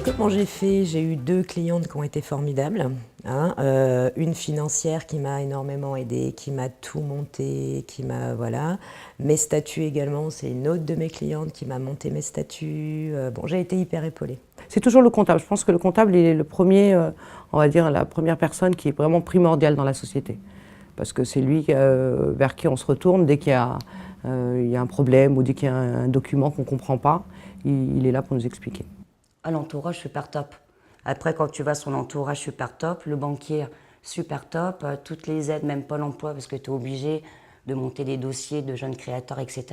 Comment j'ai fait? J'ai eu 2 clientes qui ont été formidables. Hein, une financière qui m'a énormément aidée, qui m'a tout monté, qui m'a... Voilà. Mes statuts également, c'est une autre de mes clientes qui m'a monté mes statuts. J'ai été hyper épaulée. C'est toujours le comptable. Je pense que le comptable il est le premier, on va dire, la première personne qui est vraiment primordiale dans la société. Parce que c'est lui vers qui on se retourne dès qu'il y a un problème ou dès qu'il y a un document qu'on ne comprend pas. Il est là pour nous expliquer. L'entourage super top. Après, quand tu vas sur l'entourage super top, le banquier super top, toutes les aides, même Pôle emploi, parce que tu es obligé de monter des dossiers de jeunes créateurs, etc.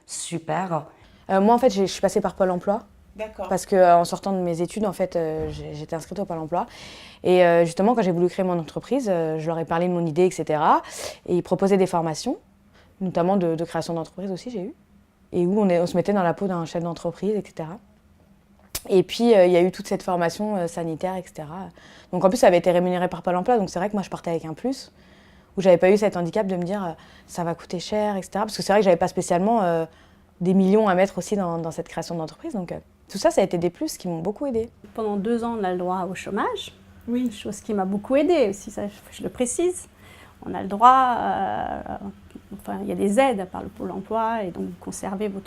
Super. Moi, en fait, je suis passée par Pôle emploi. D'accord. Parce qu'en sortant de mes études, en fait, j'étais inscrite au Pôle emploi. Et justement, quand j'ai voulu créer mon entreprise, je leur ai parlé de mon idée, etc. Et ils proposaient des formations, notamment de création d'entreprise aussi, j'ai eu. Et où on se mettait dans la peau d'un chef d'entreprise, etc. Et puis, il y a eu toute cette formation sanitaire, etc. Donc, en plus, ça avait été rémunéré par Pôle emploi. Donc, c'est vrai que moi, je partais avec un plus, où j'avais pas eu cet handicap de me dire ça va coûter cher, etc. Parce que c'est vrai que j'avais pas spécialement des millions à mettre aussi dans cette création d'entreprise. Donc, tout ça, ça a été des plus qui m'ont beaucoup aidée. Pendant 2 ans, on a le droit au chômage. Oui. Chose qui m'a beaucoup aidée aussi, ça, je le précise. On a le droit, il y a des aides par le Pôle emploi et donc vous conservez vos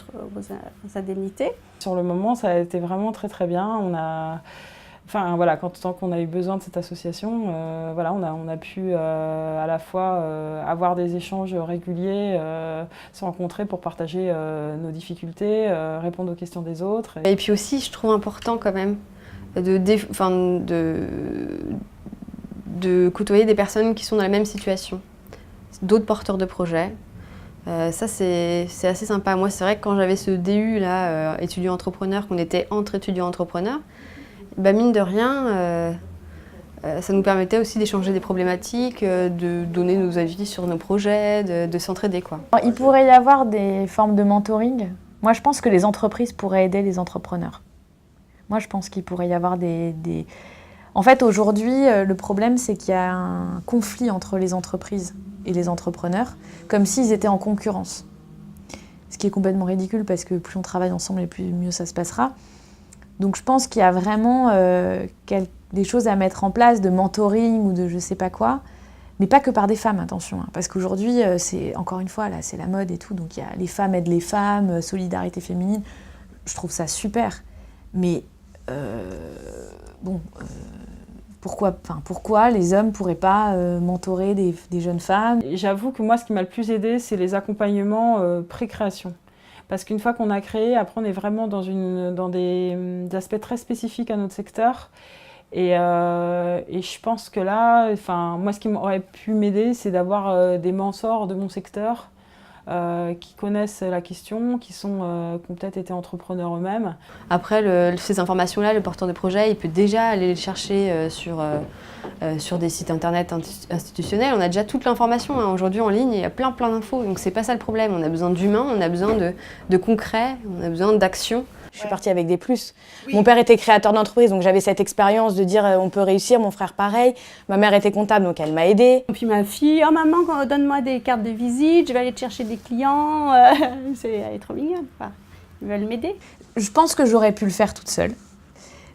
indemnités. Sur le moment, ça a été vraiment très très bien. Tant qu'on a eu besoin de cette association, on a pu à la fois avoir des échanges réguliers, se rencontrer pour partager nos difficultés, répondre aux questions des autres. Et puis aussi, je trouve important quand même de côtoyer des personnes qui sont dans la même situation, d'autres porteurs de projets. Ça, c'est assez sympa. Moi, c'est vrai que quand j'avais ce DU, là, étudiant-entrepreneur, qu'on était entre étudiants-entrepreneurs, mine de rien, ça nous permettait aussi d'échanger des problématiques, de donner nos avis sur nos projets, de s'entraider, quoi. Il pourrait y avoir des formes de mentoring. Moi, je pense que les entreprises pourraient aider les entrepreneurs. Moi, je pense qu'il pourrait y avoir En fait, aujourd'hui, le problème, c'est qu'il y a un conflit entre les entreprises et les entrepreneurs, comme s'ils étaient en concurrence. Ce qui est complètement ridicule, parce que plus on travaille ensemble, et plus mieux ça se passera. Donc je pense qu'il y a vraiment des choses à mettre en place, de mentoring ou de je sais pas quoi, mais pas que par des femmes, attention. Parce qu'aujourd'hui, c'est encore une fois, là, c'est la mode et tout, donc il y a les femmes aident les femmes, solidarité féminine, je trouve ça super. Mais pourquoi les hommes ne pourraient pas mentorer des jeunes femmes? J'avoue que moi, ce qui m'a le plus aidé, c'est les accompagnements pré-création. Parce qu'une fois qu'on a créé, après on est vraiment dans des aspects très spécifiques à notre secteur. Et je pense que là, moi ce qui aurait pu m'aider, c'est d'avoir des mentors de mon secteur qui connaissent la question, qui ont peut-être été entrepreneurs eux-mêmes. Après, ces informations-là, le porteur de projet, il peut déjà aller les chercher sur des sites internet institutionnels. On a déjà toute l'information, hein. Aujourd'hui en ligne, il y a plein d'infos, donc c'est pas ça le problème. On a besoin d'humain, on a besoin de concret, on a besoin d'action. Je suis partie avec des plus. Oui. Mon père était créateur d'entreprise, donc j'avais cette expérience de dire on peut réussir, mon frère pareil. Ma mère était comptable, donc elle m'a aidée. Et puis ma fille, oh maman, donne-moi des cartes de visite, je vais aller te chercher des clients. Elle est trop mignonne, quoi. Ils veulent m'aider. Je pense que j'aurais pu le faire toute seule,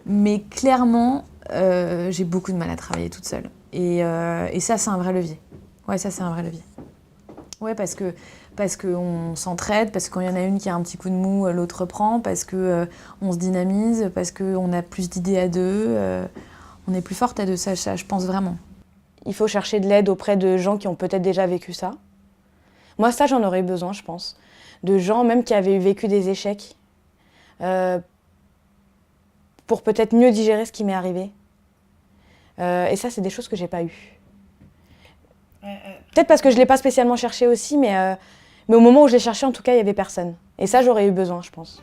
mais clairement, j'ai beaucoup de mal à travailler toute seule. Et ça, c'est un vrai levier. Ouais, ça, c'est un vrai levier. Ouais, parce qu'on s'entraide, parce que quand il y en a une qui a un petit coup de mou, l'autre reprend, parce qu'on se dynamise, parce qu'on a plus d'idées à deux, on est plus forte à deux, ça, je pense vraiment. Il faut chercher de l'aide auprès de gens qui ont peut-être déjà vécu ça. Moi, ça, j'en aurais besoin, je pense. De gens même qui avaient vécu des échecs, pour peut-être mieux digérer ce qui m'est arrivé. Et ça, c'est des choses que j'ai pas eues. Peut-être parce que je ne l'ai pas spécialement cherché aussi, mais au moment où je l'ai cherché, en tout cas, il n'y avait personne. Et ça, j'aurais eu besoin, je pense.